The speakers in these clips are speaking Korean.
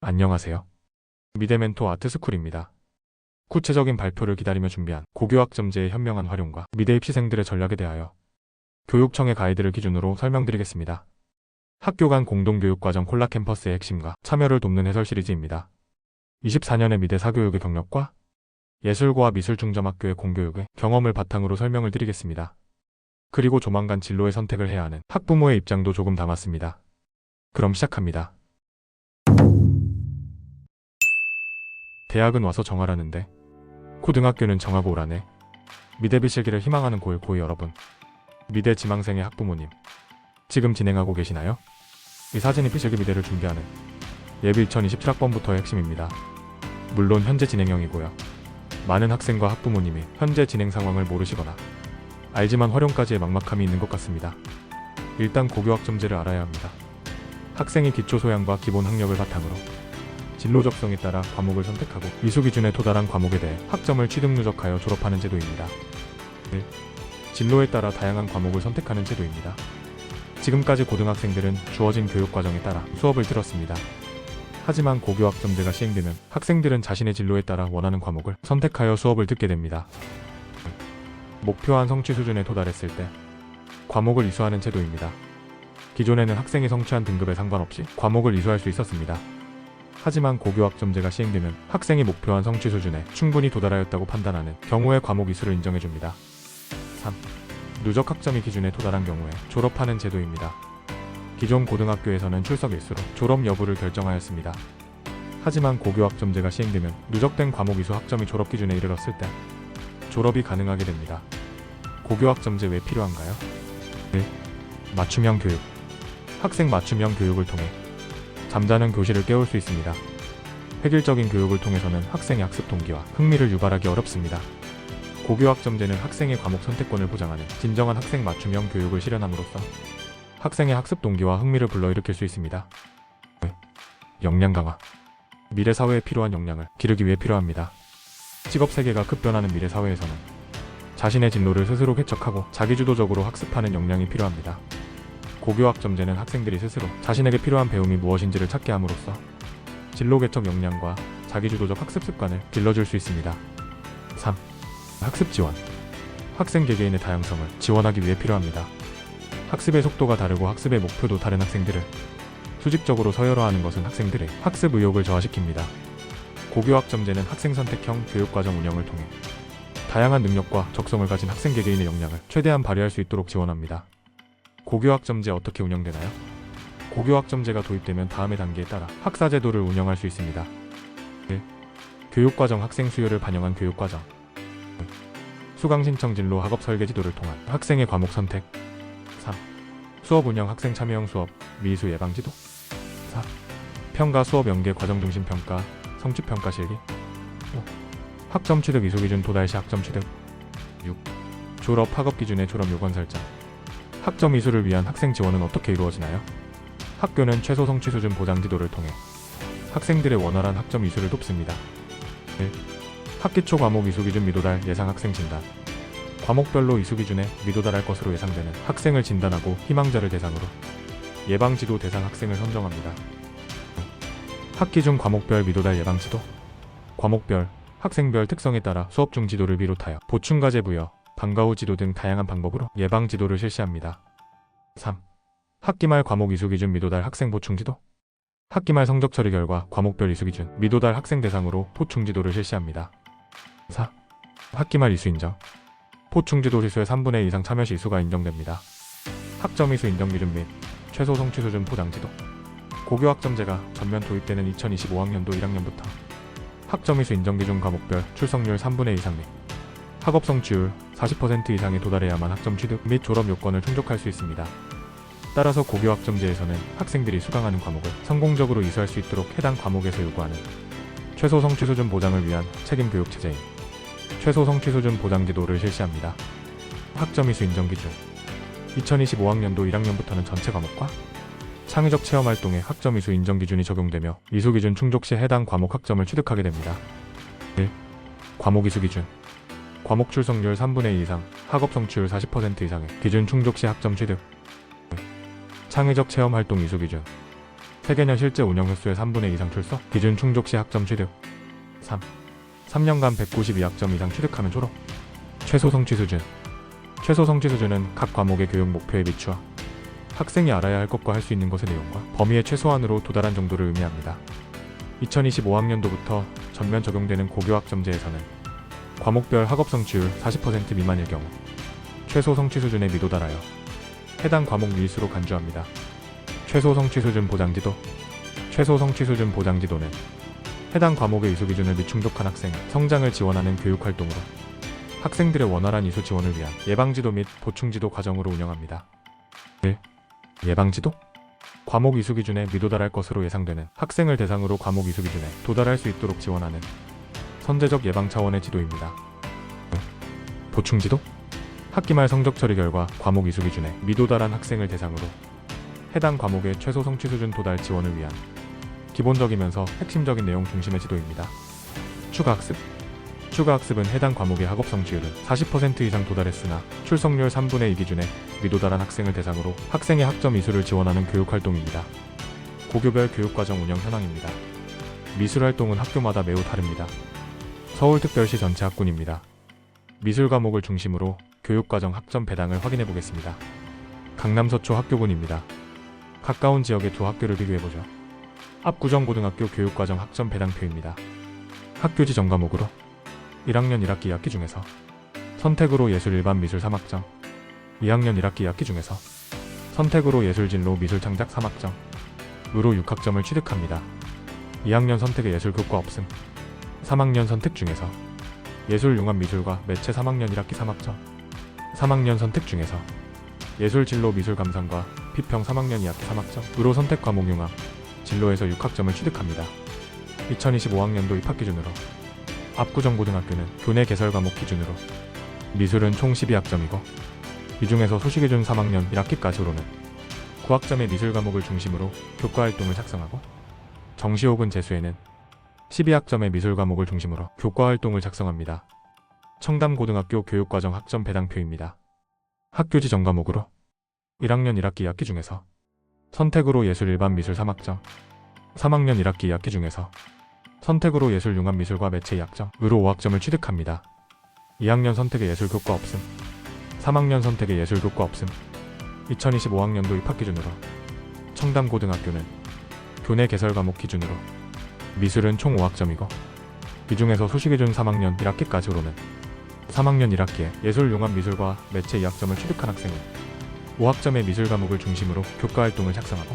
안녕하세요. 미대멘토 아트스쿨입니다. 구체적인 발표를 기다리며 준비한 고교학점제의 현명한 활용과 미대 입시생들의 전략에 대하여 교육청의 가이드를 기준으로 설명드리겠습니다. 학교 간 공동교육과정 콜라 캠퍼스의 핵심과 참여를 돕는 해설 시리즈입니다. 24년의 미대 사교육의 경력과 예술고와 미술중점학교의 공교육의 경험을 바탕으로 설명을 드리겠습니다. 그리고 조만간 진로의 선택을 해야 하는 학부모의 입장도 조금 담았습니다. 그럼 시작합니다. 대학은 와서 정하라는데 고등학교는 정하고 오라네. 미대 비실기를 희망하는 고이 여러분, 미대 지망생의 학부모님, 지금 진행하고 계시나요? 이 사진이 비실기 미대를 준비하는 예비 2027학번부터의 핵심입니다. 물론 현재 진행형이고요. 많은 학생과 학부모님이 현재 진행 상황을 모르시거나 알지만 활용까지의 막막함이 있는 것 같습니다. 일단 고교학점제를 알아야 합니다. 학생이 기초소양과 기본 학력을 바탕으로 진로 적성에 따라 과목을 선택하고 이수 기준에 도달한 과목에 대해 학점을 취득 누적하여 졸업하는 제도입니다. 1. 진로에 따라 다양한 과목을 선택하는 제도입니다. 지금까지 고등학생들은 주어진 교육과정에 따라 수업을 들었습니다. 하지만 고교학점제가 시행되면 학생들은 자신의 진로에 따라 원하는 과목을 선택하여 수업을 듣게 됩니다. 목표한 성취 수준에 도달했을 때 과목을 이수하는 제도입니다. 기존에는 학생이 성취한 등급에 상관없이 과목을 이수할 수 있었습니다. 하지만 고교학점제가 시행되면 학생이 목표한 성취 수준에 충분히 도달하였다고 판단하는 경우에 과목 이수를 인정해줍니다. 3. 누적 학점이 기준에 도달한 경우에 졸업하는 제도입니다. 기존 고등학교에서는 출석 일수로 졸업 여부를 결정하였습니다. 하지만 고교학점제가 시행되면 누적된 과목 이수 학점이 졸업 기준에 이르렀을 때 졸업이 가능하게 됩니다. 고교학점제 왜 필요한가요? 1. 맞춤형 교육. 학생 맞춤형 교육을 통해 잠자는 교실을 깨울 수 있습니다. 획일적인 교육을 통해서는 학생의 학습 동기와 흥미를 유발하기 어렵습니다. 고교학점제는 학생의 과목 선택권을 보장하는 진정한 학생 맞춤형 교육을 실현함으로써 학생의 학습 동기와 흥미를 불러일으킬 수 있습니다. 역량 강화. 미래 사회에 필요한 역량을 기르기 위해 필요합니다. 직업 세계가 급변하는 미래 사회에서는 자신의 진로를 스스로 개척하고 자기주도적으로 학습하는 역량이 필요합니다. 고교학점제는 학생들이 스스로 자신에게 필요한 배움이 무엇인지를 찾게 함으로써 진로 개척 역량과 자기주도적 학습 습관을 길러줄 수 있습니다. 3. 학습 지원. 학생 개개인의 다양성을 지원하기 위해 필요합니다. 학습의 속도가 다르고 학습의 목표도 다른 학생들을 수직적으로 서열화하는 것은 학생들의 학습 의욕을 저하시킵니다. 고교학점제는 학생 선택형 교육과정 운영을 통해 다양한 능력과 적성을 가진 학생 개개인의 역량을 최대한 발휘할 수 있도록 지원합니다. 고교학점제 어떻게 운영되나요? 고교학점제가 도입되면 다음의 단계에 따라 학사제도를 운영할 수 있습니다. 1. 교육과정 학생 수요를 반영한 교육과정. 수강 신청 진로 학업 설계 지도를 통한 학생의 과목 선택. 3. 수업 운영 학생 참여형 수업 미수 예방 지도. 4. 평가 수업 연계 과정 중심 평가 성취 평가 실기. 5. 학점 취득 이수 기준 도달 시 학점 취득. 6. 졸업 학업 기준의 졸업 요건 설정. 학점 이수를 위한 학생 지원은 어떻게 이루어지나요? 학교는 최소 성취 수준 보장 지도를 통해 학생들의 원활한 학점 이수를 돕습니다. 1. 학기 초 과목 이수 기준 미도달 예상 학생 진단. 과목별로 이수 기준에 미도달할 것으로 예상되는 학생을 진단하고 희망자를 대상으로 예방 지도 대상 학생을 선정합니다. 학기 중 과목별 미도달 예방 지도. 과목별, 학생별 특성에 따라 수업 중 지도를 비롯하여 보충 과제 부여, 방과 후 지도 등 다양한 방법으로 예방 지도를 실시합니다. 3. 학기 말 과목 이수 기준 미도달 학생 보충 지도. 학기 말 성적 처리 결과 과목별 이수 기준 미도달 학생 대상으로 보충 지도를 실시합니다. 4. 학기 말 이수 인정. 보충 지도 시수의 3분의 2 이상 참여 시 이수가 인정됩니다. 학점 이수 인정 기준 및 최소 성취 수준 보장 지도. 고교학점제가 전면 도입되는 2025학년도 1학년부터 학점 이수 인정 기준 과목별 출석률 3분의 2 이상 및 학업 성취율 40% 이상에 도달해야만 학점 취득 및 졸업 요건을 충족할 수 있습니다. 따라서 고교학점제에서는 학생들이 수강하는 과목을 성공적으로 이수할 수 있도록 해당 과목에서 요구하는 최소 성취 수준 보장을 위한 책임 교육 체제인 최소 성취 수준 보장 지도를 실시합니다. 학점 이수 인정 기준. 2025학년도 1학년부터는 전체 과목과 창의적 체험 활동에 학점 이수 인정 기준이 적용되며 이수 기준 충족 시 해당 과목 학점을 취득하게 됩니다. 1. 과목 이수 기준. 과목 출석률 3분의 2 이상, 학업 성취율 40% 이상의 기준 충족 시 학점 취득. 창의적 체험 활동 이수 기준. 세개년 실제 운영 횟수의 3분의 2 이상 출석, 기준 충족 시 학점 취득. 3. 3년간 192학점 이상 취득하면 졸업. 최소 성취 수준. 최소 성취 수준은 각 과목의 교육 목표에 비추어 학생이 알아야 할 것과 할 수 있는 것의 내용과 범위의 최소한으로 도달한 정도를 의미합니다. 2025학년도부터 전면 적용되는 고교학점제에서는 과목별 학업 성취율 40% 미만일 경우 최소 성취 수준에 미도달하여 해당 과목 밀수로 간주합니다. 최소 성취 수준 보장지도. 최소 성취 수준 보장지도는 해당 과목의 이수 기준을 미충족한 학생의 성장을 지원하는 교육활동으로 학생들의 원활한 이수 지원을 위한 예방지도 및 보충지도 과정으로 운영합니다. 1. 예방지도. 과목 이수 기준에 미도달할 것으로 예상되는 학생을 대상으로 과목 이수 기준에 도달할 수 있도록 지원하는 선제적 예방 차원의 지도입니다. 2. 보충지도. 학기 말 성적 처리 결과 과목 이수 기준에 미도달한 학생을 대상으로 해당 과목의 최소 성취 수준 도달 지원을 위한 기본적이면서 핵심적인 내용 중심의 지도입니다. 추가학습. 추가학습은 해당 과목의 학업 성취율은 40% 이상 도달했으나 출석률 3분의 2 기준에 미도달한 학생을 대상으로 학생의 학점 이수를 지원하는 교육활동입니다. 고교별 교육과정 운영 현황입니다. 미술활동은 학교마다 매우 다릅니다. 서울특별시 전체 학군입니다. 미술 과목을 중심으로 교육과정 학점 배당을 확인해 보겠습니다. 강남 서초 학교군입니다. 가까운 지역의 두 학교를 비교해보죠. 압구정고등학교 교육과정 학점 배당표입니다. 학교 지정 과목으로 1학년 1학기 2학기 중에서 선택으로 예술 일반 미술 3학점, 2학년 1학기 2학기 중에서 선택으로 예술 진로 미술 창작 3학점, 으로 6학점을 취득합니다. 2학년 선택의 예술 교과 없음, 3학년 선택 중에서 예술 융합 미술과 매체 3학년 1학기 3학점, 3학년 선택 중에서 예술 진로 미술 감상과 피평 3학년 2학기 3학점, 으로 선택 과목 융합, 진로에서 6학점을 취득합니다. 2025학년도 입학 기준으로 압구정고등학교는 교내 개설 과목 기준으로 미술은 총 12학점이고 이 중에서 소시 기준 3학년 1학기까지로는 9학점의 미술 과목을 중심으로 교과활동을 작성하고 정시 혹은 재수에는 12학점의 미술 과목을 중심으로 교과활동을 작성합니다. 청담고등학교 교육과정 학점 배당표입니다. 학교 지정 과목으로 1학년 1학기 2학기 중에서 선택으로 예술 일반 미술 3학점, 3학년 1학기 2학기 중에서 선택으로 예술 융합 미술과 매체 2학점, 으로 5학점을 취득합니다. 2학년 선택의 예술 교과 없음, 3학년 선택의 예술 교과 없음. 2025학년도 입학 기준으로 청담고등학교는 교내 개설 과목 기준으로 미술은 총 5학점이고 이 중에서 소시 기준 3학년 1학기까지로는 3학년 1학기에 예술 융합 미술과 매체 2학점을 취득한 학생은 5학점의 미술 과목을 중심으로 교과활동을 작성하고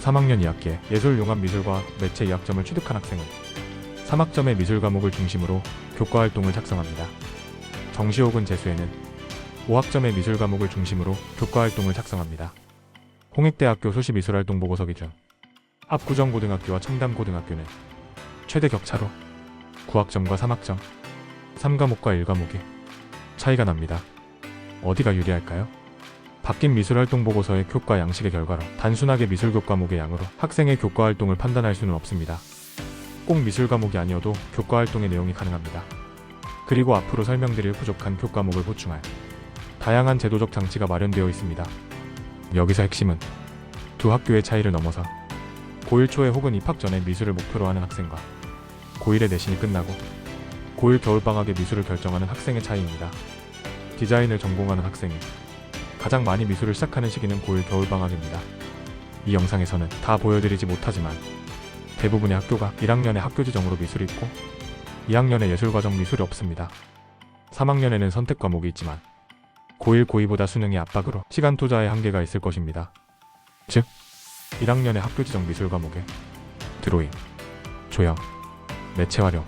3학년 2학기에 예술 융합 미술과 매체 2학점을 취득한 학생은 3학점의 미술 과목을 중심으로 교과활동을 작성합니다. 정시 혹은 재수에는 5학점의 미술 과목을 중심으로 교과활동을 작성합니다. 홍익대학교 소시미술활동 보고서 기준 압구정고등학교와 청담고등학교는 최대 격차로 9학점과 3학점, 3과목과 1과목이 차이가 납니다. 어디가 유리할까요? 바뀐 미술활동 보고서의 교과 양식의 결과로 단순하게 미술교 과목의 양으로 학생의 교과활동을 판단할 수는 없습니다. 꼭 미술 과목이 아니어도 교과활동의 내용이 가능합니다. 그리고 앞으로 설명드릴 부족한 교과목을 보충할 다양한 제도적 장치가 마련되어 있습니다. 여기서 핵심은 두 학교의 차이를 넘어서 고1 초에 혹은 입학 전에 미술을 목표로 하는 학생과 고1의 내신이 끝나고 고1 겨울방학에 미술을 결정하는 학생의 차이입니다. 디자인을 전공하는 학생이 가장 많이 미술을 시작하는 시기는 고1 겨울방학입니다. 이 영상에서는 다 보여드리지 못하지만 대부분의 학교가 1학년에 학교 지정으로 미술이 있고 2학년에 예술과정 미술이 없습니다. 3학년에는 선택 과목이 있지만 고1, 고2보다 수능의 압박으로 시간 투자에 한계가 있을 것입니다. 즉, 1학년의 학교 지정 미술 과목에 드로잉, 조형, 매체 활용,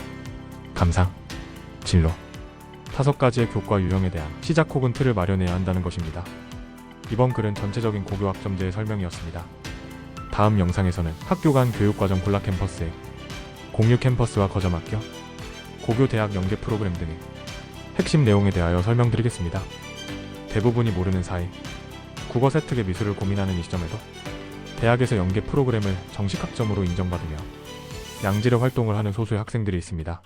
감상, 진로 5가지의 교과 유형에 대한 시작 혹은 틀을 마련해야 한다는 것입니다. 이번 글은 전체적인 고교학점제의 설명이었습니다. 다음 영상에서는 학교 간 교육과정 콜라 캠퍼스의 공유 캠퍼스와 거점학교, 고교 대학 연계 프로그램 등의 핵심 내용에 대하여 설명드리겠습니다. 대부분이 모르는 사이 국어 세특의 미술을 고민하는 이 시점에도 대학에서 연계 프로그램을 정식 학점으로 인정받으며 양질의 활동을 하는 소수의 학생들이 있습니다.